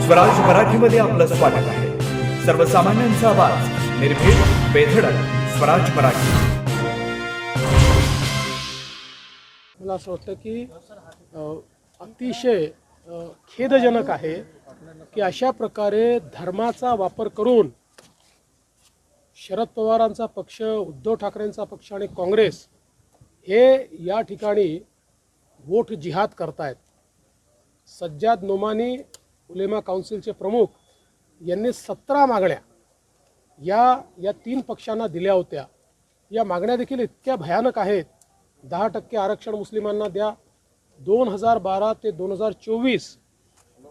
स्वराज मराठीमध्ये आपलं स्वागत आहे. सर्वसामान्यांचा आवाज, निर्भीड, बेधडक, स्वराज मराठी. मला असं वाटतं की अतिशय खेदजनक आहे की अशा प्रकारे धर्माचा वापर करून शरद पवारांचा पक्ष, उद्धव ठाकरेंचा पक्ष आणि काँग्रेस हे या ठिकाणी वोट जिहाद करतायत. सज्जाद नोमानी उलेमा काउन्सिलचे प्रमुख यांनी 17 मागण्या या 3 पक्षांना दिल्या होत्या. या मागण्या देखील इतक्या भयानक आहेत. 10% आरक्षण मुस्लिमांना द्या. 2012 ते 2024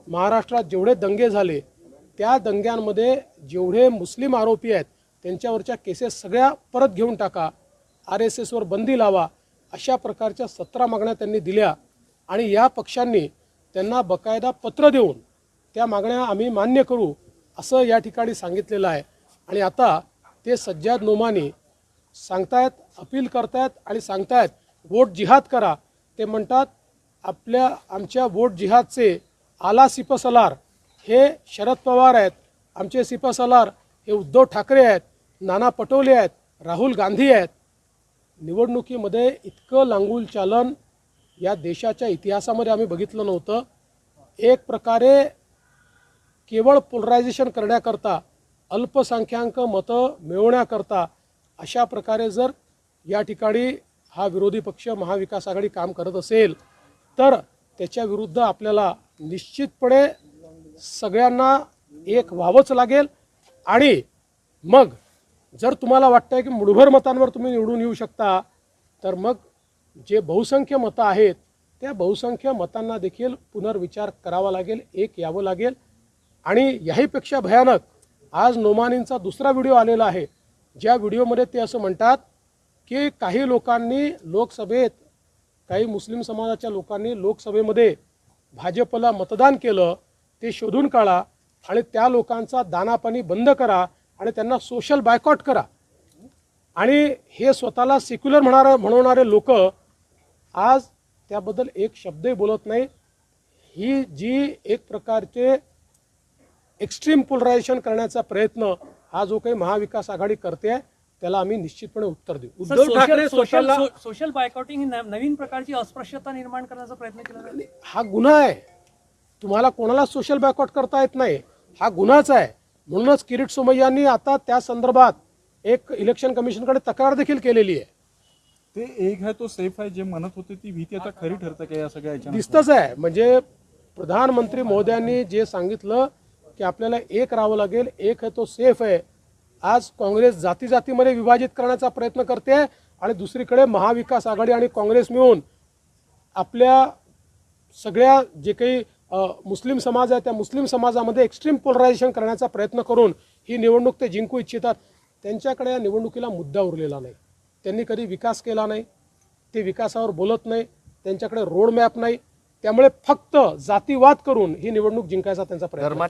महाराष्ट्रात जेवढे दंगे झाले त्या दंग्यांमध्ये जेवढे मुस्लिम आरोपी आहेत त्यांच्यावरच्या केसेस सगळ्या परत घेऊन टाका. RSSवर बंदी लावा. अशा प्रकारच्या 17 मागण्या त्यांनी दिल्या आणि या पक्षांनी त्यांना बकायदा पत्र देऊन त्या मागण्या आम्ही मान्य करू असं या ठिकाणी सांगितलेलं आहे. आणि आता ते सज्जाद नोमानी सांगतायत, अपील करतायत आणि सांगतायत वोट जिहाद करा. ते म्हणतात आमच्या वोट जिहादचे आला सिपसलार हे शरद पवार आहेत, आमचे सिपसलार हे उद्धव ठाकरे आहेत, नाना पटोले आहेत, राहुल गांधी आहेत. निवडणुकीमध्ये इतकं लांगुल चालन या देशाच्या इतिहासामध्ये आम्ही बघितलं नव्हतं. एक प्रकारे केवळ पोलरायझेशन करण्याकरता, अल्पसंख्याक मतं मिळवण्याकरता अशा प्रकारे जर या ठिकाणी हा विरोधी पक्ष महाविकास आघाडी काम करत असेल तर त्याच्या विरुद्ध आपल्याला निश्चितपणे सगळ्यांना एक व्हावंच लागेल. आणि मग जर तुम्हाला वाटतं की मुठभर मतांवर तुम्ही निवडून येऊ शकता तर मग जे बहुसंख्य मतं आहेत त्या बहुसंख्य मतांना देखील पुनर्विचार करावा लागेल, एक यावं लागेल. आणि याहीपेक्षा भयानक आज नोमानींचा दुसरा व्हिडिओ आलेला आहे, ज्या व्हिडिओमध्ये ते असं म्हणतात की काही लोकांनी लोकसभेत, काही मुस्लिम समाजाच्या लोकांनी लोकसभेमध्ये भाजपला मतदान केलं, ते शोधून काढा आणि त्या लोकांचा दानापाणी बंद करा आणि त्यांना सोशल बायकॉट करा. आणि हे स्वतःला सेक्युलर म्हणवणारे लोक आज त्याबद्दल एक शब्दही बोलत नाही. ही जी एक प्रकारचे एक्स्ट्रीम पोलरायझेशन करण्याचा प्रयत्न हा जो काही महाविकास आघाडी करते त्याला आम्ही निश्चितपणे उत्तर देऊ. उद्धव ठाकरे सोशल बायकॉटिंग ही नवीन प्रकारची अस्पृश्यता निर्माण करण्याचा प्रयत्न केला जातो. हा गुन्हा आहे. तुम्हाला कोणाला सोशल बायकॉट करता येत नाही, हा गुन्हाच आहे. म्हणूनच किरीट सोमय्यांनी आता त्या संदर्भात एक इलेक्शन कमिशनकडे तक्रार देखील केलेली आहे. ते एक है तो सेफ आहे जे म्हणत होते ती भीती आता खरी ठरते का या सगळ्या दिसतच आहे. म्हणजे प्रधानमंत्री महोदयांनी जे सांगितलं की आपल्याला एक राहावं लागेल, एक है तो सेफ आहे. आज काँग्रेस जातीमध्ये विभाजित करण्याचा प्रयत्न करते आणि दुसरीकडे महाविकास आघाडी आणि काँग्रेस मिळून आपल्या सगळ्या जे काही मुस्लिम समाज आहे त्या मुस्लिम समाजामध्ये एक्स्ट्रीम पोलरायझेशन करण्याचा प्रयत्न करून ही निवडणूक ते जिंकू इच्छितात. त्यांच्याकडे या निवडणुकीला मुद्दा उरलेला नाही. त्यांनी कधी विकास केला नाही, ते विकासावर बोलत नाही, त्यांच्याकडे रोड मॅप नाही. त्यामुळे फक्त जातीवाद करून ही निवडणूक जिंकायचा त्यांचा प्रयत्न.